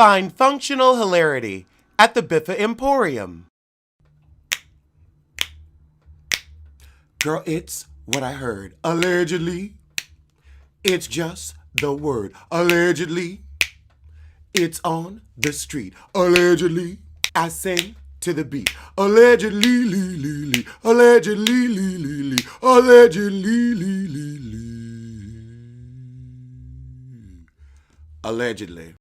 Find functional hilarity at the Biffa Emporium. Girl, it's what I heard. Allegedly, it's just the word. Allegedly, it's on the street. Allegedly, I sing to the beat. Allegedly, lee, lee, lee. Allegedly, lee, lee, lee. Allegedly, lee, lee, lee. Allegedly.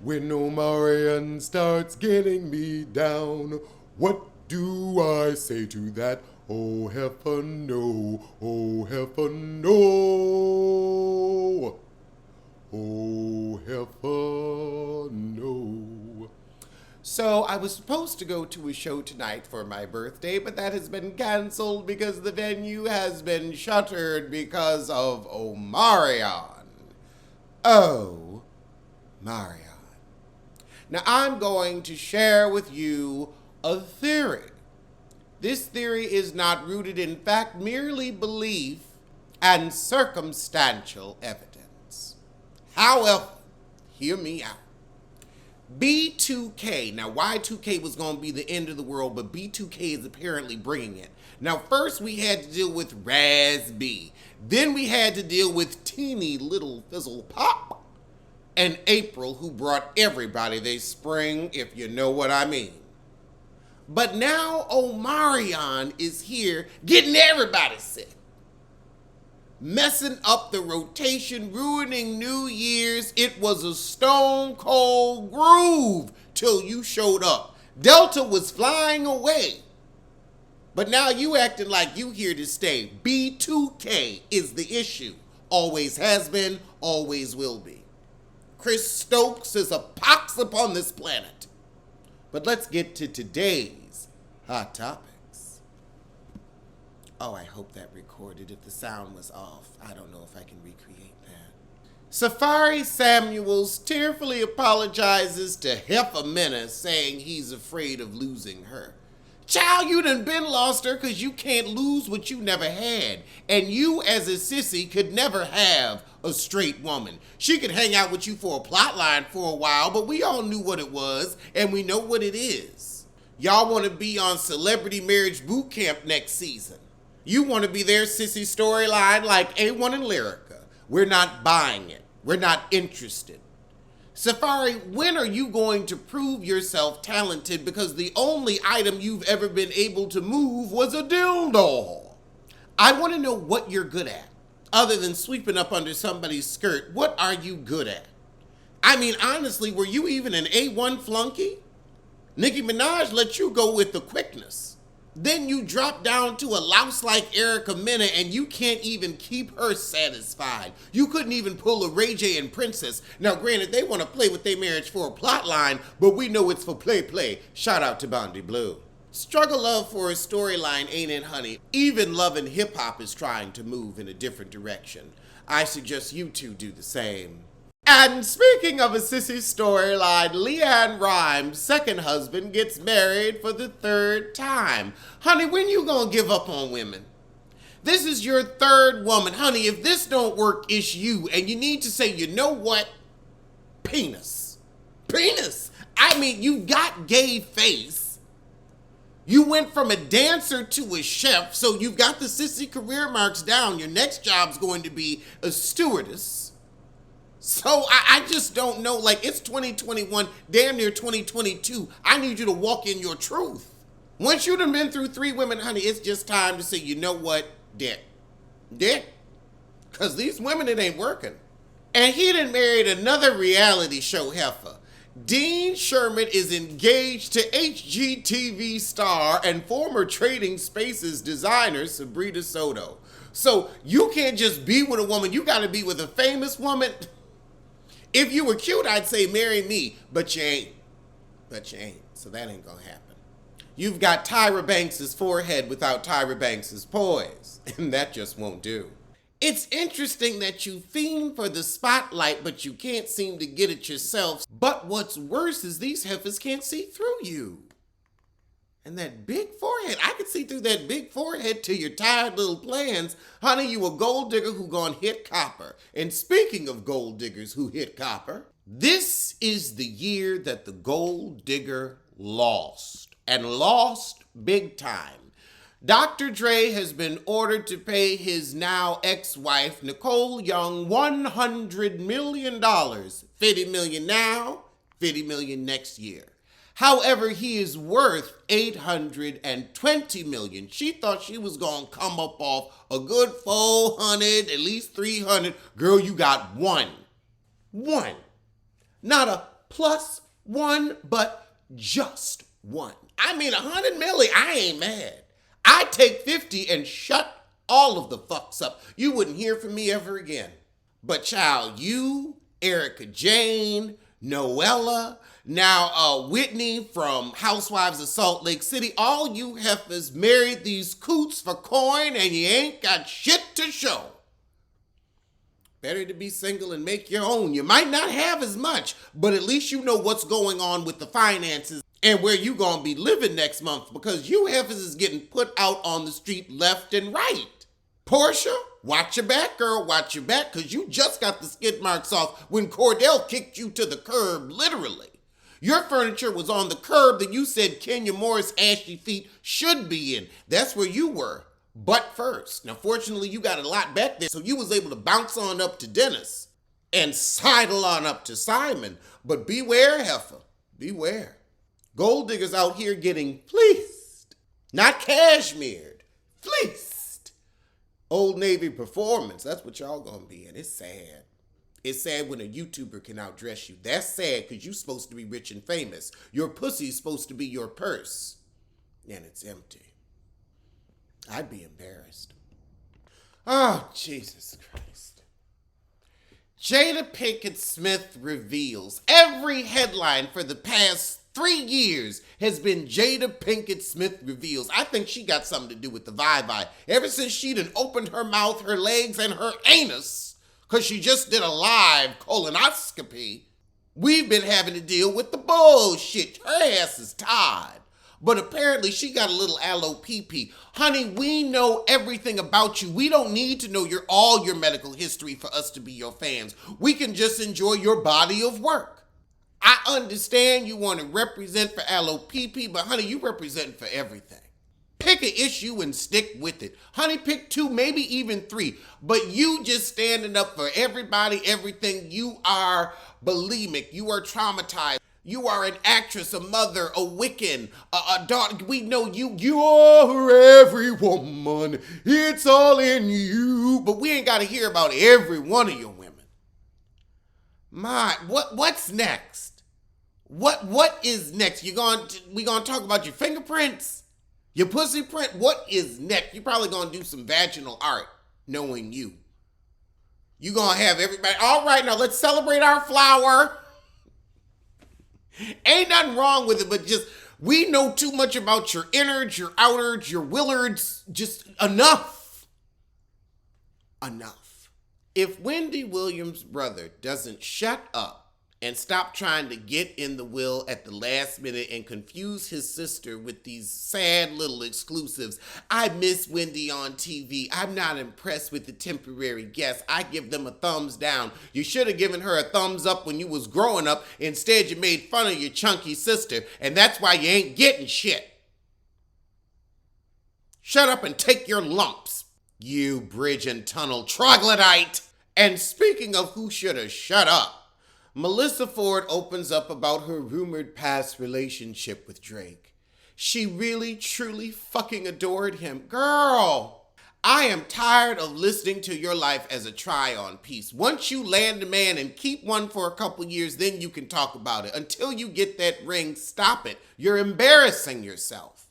When Omarion starts getting me down, what do I say to that? Oh, heifer, no. Oh, heifer, no. Oh, heifer, no. So I was supposed to go to a show tonight for my birthday, but that has been canceled because the venue has been shuttered because of Omarion. Oh, Omarion. Now, I'm going to share with you a theory. This theory is not rooted in fact, merely belief and circumstantial evidence. However, hear me out. B2K, now Y2K was going to be the end of the world, but B2K is apparently bringing it. Now, first we had to deal with Raz B. Then we had to deal with teeny little Fizzle Pop. And April, who brought everybody their spring, if you know what I mean. But now Omarion is here getting everybody sick. Messing up the rotation, ruining New Year's. It was a stone cold groove till you showed up. Delta was flying away. But now you acting like you here to stay. B2K is the issue. Always has been, always will be. Chris Stokes is a pox upon this planet. But let's get to today's hot topics. Oh, I hope that recorded. If the sound was off, I don't know if I can recreate that. Safaree Samuels tearfully apologizes to Heifer Menace, saying he's afraid of losing her. Child, you done been lost her because you can't lose what you never had. And you as a sissy could never have a straight woman. She could hang out with you for a plot line for a while, but we all knew what it was, and we know what it is. Y'all want to be on Celebrity Marriage Boot Camp next season. You want to be their sissy storyline like A1 and Lyrica. We're not buying it. We're not interested. Safaree, when are you going to prove yourself talented? Because the only item you've ever been able to move was a dildo. I want to know what you're good at. Other than sweeping up under somebody's skirt, what are you good at? I mean, honestly, were you even an A1 flunky? Nicki Minaj let you go with the quickness. Then you drop down to a louse like Erica Mena and you can't even keep her satisfied. You couldn't even pull a Ray J and Princess. Now, granted, they want to play with their marriage for a plot line, but we know it's for play. Shout out to Bondi Blue. Struggle love for a storyline, ain't it, honey? Even Love and Hip Hop is trying to move in a different direction. I suggest you two do the same. And speaking of a sissy storyline, LeAnn Rimes' second husband gets married for the third time. Honey, when you gonna give up on women? This is your third woman. Honey, if this don't work, it's you. And you need to say, you know what? Penis. Penis. I mean, you got gay face. You went from a dancer to a chef, so you've got the sissy career marks down. Your next job's going to be a stewardess. So I just don't know, like, it's 2021, damn near 2022. I need you to walk in your truth. Once you've been through 3 women, honey, it's just time to say, you know what, dick. Because these women, it ain't working. And he done married another reality show heifer. Dean Sherman is engaged to HGTV star and former Trading Spaces designer Sabrina Soto. So you can't just be with a woman, you gotta be with a famous woman. If you were cute, I'd say marry me, but you ain't. So that ain't gonna happen. You've got Tyra Banks' forehead without Tyra Banks' poise, and that just won't do. It's interesting that you fiend for the spotlight, but you can't seem to get it yourself. But what's worse is these heifers can't see through you. And that big forehead, I can see through that big forehead to your tired little plans. Honey, you a gold digger who gonna hit copper. And speaking of gold diggers who hit copper, this is the year that the gold digger lost. And lost big time. Dr. Dre has been ordered to pay his now ex-wife, Nicole Young, $100 million. $50 million now, $50 million next year. However, he is worth $820 million. She thought she was going to come up off a good 400, at least 300. Girl, you got one. One. Not a plus one, but just one. I mean, 100 million, I ain't mad. I'd take 50 and shut all of the fucks up. You wouldn't hear from me ever again. But child, you, Erica Jane, Noella, now Whitney from Housewives of Salt Lake City, all you heifers married these coots for coin and you ain't got shit to show. Better to be single and make your own. You might not have as much, but at least you know what's going on with the finances and where you gonna be living next month, because you heifers is getting put out on the street left and right. Portia, watch your back, girl, watch your back, because you just got the skid marks off when Cordell kicked you to the curb, literally. Your furniture was on the curb that you said Kenya Moore's ashy feet should be in. That's where you were, butt first. Now, fortunately, you got a lot back there, so you was able to bounce on up to Dennis and sidle on up to Simon. But beware, heifer, beware. Gold diggers out here getting fleeced, not cashmered, fleeced. Old Navy performance, that's what y'all gonna be in. It's sad. It's sad when a YouTuber can outdress you. That's sad because you're supposed to be rich and famous. Your pussy's supposed to be your purse, and it's empty. I'd be embarrassed. Oh, Jesus Christ. Jada Pinkett Smith reveals. Every headline for the past 3 years has been Jada Pinkett Smith reveals. I think she got something to do with the vibe. Ever since she done opened her mouth, her legs, and her anus, because she just did a live colonoscopy, we've been having to deal with the bullshit. Her ass is tired. But apparently she got a little aloe pee-pee. Honey, we know everything about you. We don't need to know all your medical history for us to be your fans. We can just enjoy your body of work. I understand you want to represent for aloe pee-pee, but honey, you represent for everything. Pick an issue and stick with it. Honey, pick 2, maybe even 3. But you just standing up for everybody, everything. You are bulimic. You are traumatized. You are an actress, a mother, a Wiccan, a daughter. We know you. You're every woman. It's all in you. But we ain't got to hear about every one of your women. What's next? What is next? We gonna talk about your fingerprints? Your pussy print? What is next? You're probably gonna do some vaginal art, knowing you. You gonna have everybody, all right, now let's celebrate our flower. Ain't nothing wrong with it, but just, we know too much about your innards, your outards, your willards. Just enough. Enough. If Wendy Williams' brother doesn't shut up and stop trying to get in the will at the last minute and confuse his sister with these sad little exclusives. I miss Wendy on TV. I'm not impressed with the temporary guests. I give them a thumbs down. You should have given her a thumbs up when you was growing up. Instead, you made fun of your chunky sister, and that's why you ain't getting shit. Shut up and take your lumps, you bridge and tunnel troglodyte. And speaking of who should have shut up, Melissa Ford opens up about her rumored past relationship with Drake. She really, truly fucking adored him. Girl, I am tired of listening to your life as a try-on piece. Once you land a man and keep one for a couple years, then you can talk about it. Until you get that ring, stop it. You're embarrassing yourself.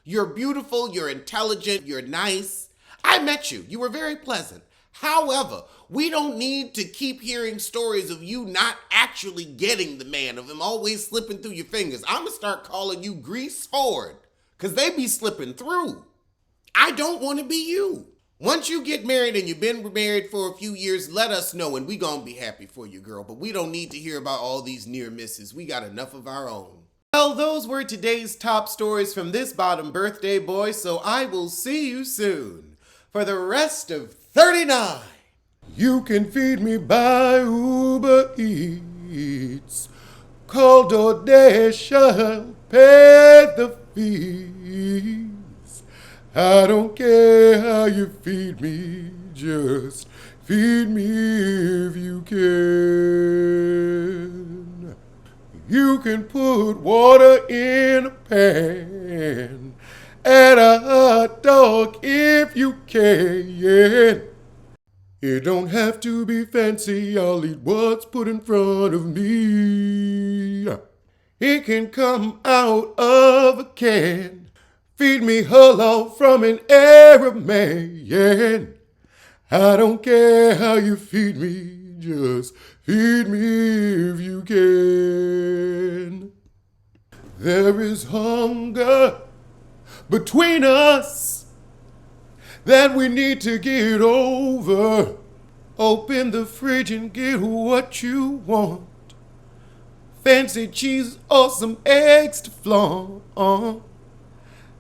You're beautiful, you're intelligent, you're nice. I met you. You were very pleasant. However, we don't need to keep hearing stories of you not actually getting the man, of him always slipping through your fingers. I'm going to start calling you Grease Ford, because they be slipping through. I don't want to be you. Once you get married and you've been married for a few years, let us know and we going to be happy for you, girl. But we don't need to hear about all these near misses. We got enough of our own. Well, those were today's top stories from this bottom birthday boy, so I will see you soon for the rest of 39. You can feed me by Uber Eats. Call DoorDash, I'll pay the fees. I don't care how you feed me, just feed me if you can. You can put water in a pan and a hot dog if you can. It don't have to be fancy, I'll eat what's put in front of me. It can come out of a can. Feed me halal from an Arab man. I don't care how you feed me, just feed me if you can. There is hunger between us that we need to get over. Open the fridge and get what you want. Fancy cheese or some eggs to flaunt.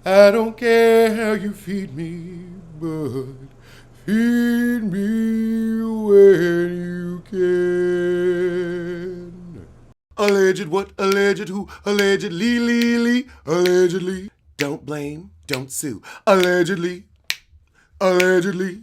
I don't care how you feed me, but feed me when you can. Alleged what? Alleged who? Allegedly, allegedly. Don't blame, don't sue. Allegedly. Allegedly.